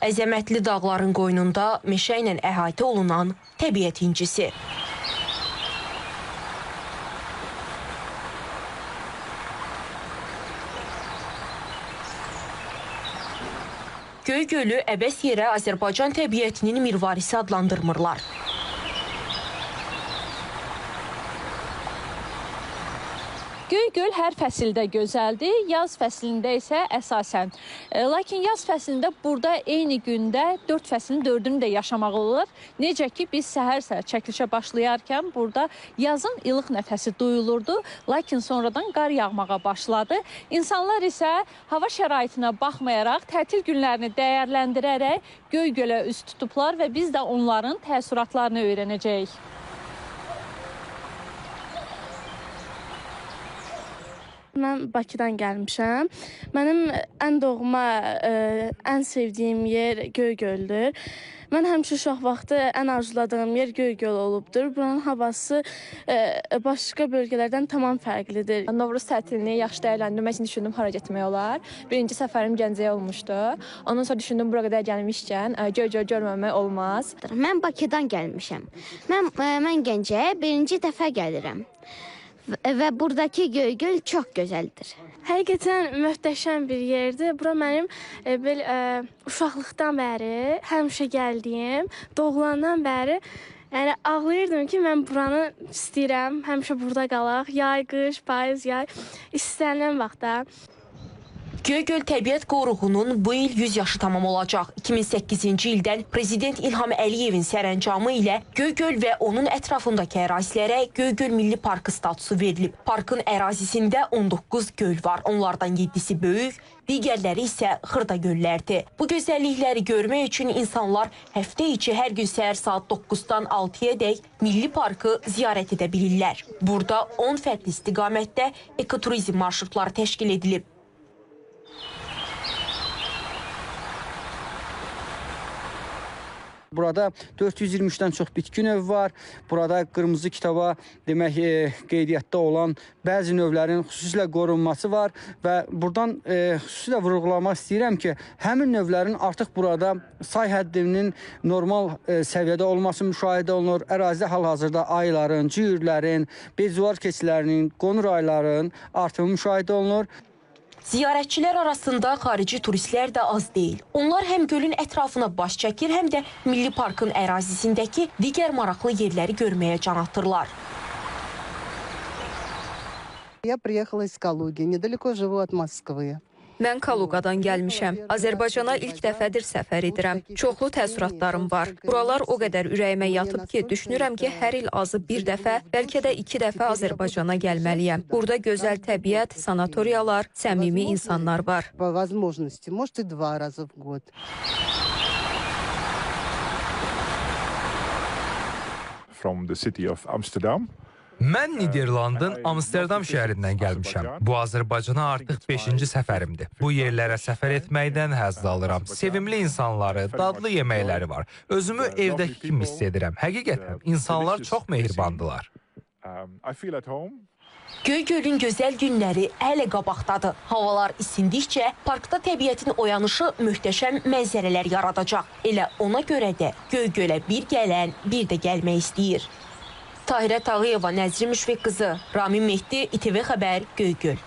Əzəmətli dağların qoynunda meşə ilə əhatə olunan təbiət incisi. Göygölü əbəs yerə Azərbaycan təbiətinin mirvarisi adlandırmırlar. Göygöl hər fəsildə gözəldir, yaz fəslində isə əsasən. Lakin yaz fəslində burada eyni gündə 4 fəslin 4-ünü də yaşamaq olur. Necə ki, biz səhər-səhər çəkilişə başlayarkən burada yazın ilıq nəfəsi duyulurdu, lakin sonradan qar yağmağa başladı. İnsanlar isə hava şəraitinə baxmayaraq tətil günlərini dəyərləndirərək Göygölə üz tutublar və biz də onların təəssüratlarını öyrənəcəyik. Mən Bakıdan gəlmişəm. Mənim ən doğma, ən sevdiyim yer Göygöldür. Mən həmişə uşaq vaxtı ən arzuladığım yer Göygöl olubdur. Buranın havası başqa bölgələrdən tamam fərqlidir. Novruz tətilini yaxşı dəyərləndirmək üçün düşündüm hara getmək olar. Birinci səfərim Gəncəyə olmuşdu. Ondan sonra düşündüm bura qədər gəlmişkən Göygöl görməmək olmaz. Mən Bakıdan gəlmişəm. Mən Gəncəyə birinci dəfə gəlirəm. Və buradakı Göygöl çox gözəldir. Həqiqətən möhtəşəm bir yerdir. Bura mənim uşaqlıqdan bəri həmişə gəldiyim, doğulandan bəri ağlayırdım ki, mən buranı istəyirəm, həmişə burada qalaq. Yay, qış, payız, yay, istənilən vaxtda. Göygöl Təbiət Qoruğunun bu il 100 yaşı tamam olacaq. 2008-ci ildən Prezident İlham Əliyevin sərəncamı ilə Göygöl və onun ətrafındakı ərazilərə Göygöl Milli Parkı statusu verilib. Parkın ərazisində 19 göl var. Onlardan 7-si böyük, digərləri isə xırda göllərdir. Bu gözəllikləri görmək üçün insanlar həftə içi hər gün səhər saat 9-dan 6-ya dək Milli Parkı ziyarət edə bilirlər. Burada 10 fərqli istiqamətdə ekoturizm marşrutları təşkil edilib. Burada 423-dən çox bitki növü var. Burada qırmızı kitaba demək qeydiyyatda olan bəzi növlərin xüsusilə qorunması var və buradan xüsusilə vurğulamaq istəyirəm ki, həmin növlərin artıq burada say həddinin normal səviyyədə olması müşahidə olunur. Ərazidə hal-hazırda ayıların, cüyürlərin, bezuar keçilərinin, qonur ayıların artımı müşahidə olunur. Ziyarətçilər arasında xarici turistlər də az deyil. Onlar həm gölün ətrafına baş çəkir, həm də Milli Parkın ərazisindəki digər maraqlı yerləri görməyə can atırlar. Я приехала из Калуги, недалеко живу от Москвы. Mən Kaluqadan gəlmişəm. Azərbaycana ilk dəfədir səfər edirəm. Çoxlu təəssüratlarım var. Buralar o qədər ürəyimə yatıb ki, düşünürəm ki, hər il azı bir dəfə, bəlkə də 2 dəfə Azərbaycana gəlməliyəm. Burada gözəl təbiət, sanatoriyalar, səmimi insanlar var. По возможности, может и 2 раза в год. From the city of Amsterdam. Mən Niderlandın Amsterdam şəhərindən gəlmişəm. Bu Azərbaycana artıq 5-ci səfərimdir. Bu yerlərə səfər etməkdən həzz alıram. Sevimli insanları, dadlı yeməkləri var. Özümü evdəki kimi hiss edirəm. Həqiqətən, insanlar çox mehribandılar. Göygölün gözəl günləri hələ qabaqdadır. Havalar isindikcə parkda təbiətin oyanışı möhtəşəm mənzərələr yaradacaq. Elə ona görə də Göygölə bir gələn, bir də gəlmək istəyir. Tahirə Tağıyeva, Nəzrin Müşfiq qızı, Ramin Mehdi, İTV Xəbər, Göygöl.